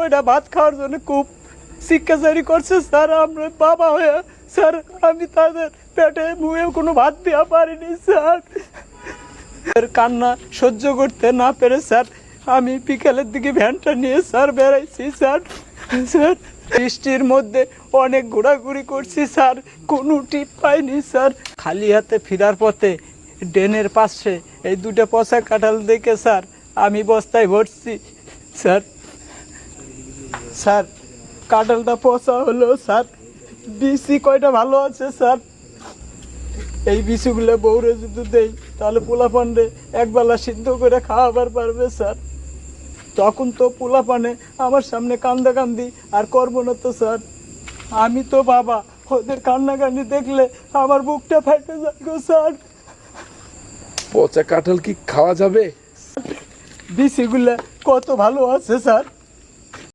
কয়টা ভাত খাওয়ার জন্য খুব শিক্ষাচারি করছে স্যার। আমরা বাবা হয়ে স্যার আমি তাদের পেটে মুখেও কোনো ভাত দেওয়া পারিনি স্যার। কান্না সহ্য করতে না পেরে স্যার আমি বিকেলের দিকে ভ্যানটা নিয়ে স্যার বেড়াইছি স্যার। স্যার বৃষ্টির মধ্যে অনেক ঘোরাঘুরি করছি স্যার, কোনো টিপ পাইনি স্যার। খালি হাতে ফেরার পথে ড্রেনের পাশে এই দুটো পচা কাঁঠাল দেখে স্যার আমি বস্তায় ভরছি স্যার। স্যার কাঁঠালটা পচা হলো স্যার, বিচি কয়টা ভালো আছে স্যার। এই বিচুগুলো বউরে যদি দেই তাহলে পোলাপানরে একবেলা সিদ্ধ করে খাওয়াবার পারবে স্যার। তখন তো পোলাপানে আমার সামনে কান্দাকান্দি আর করবো না তো স্যার। আমি তো বাবা, ওদের কান্নাকান্দি দেখলে আমার বুকটা ফেটে যাবে স্যার। পচা কাঁঠাল কি খাওয়া যাবে? বিচিগুলা কত ভালো আছে স্যার।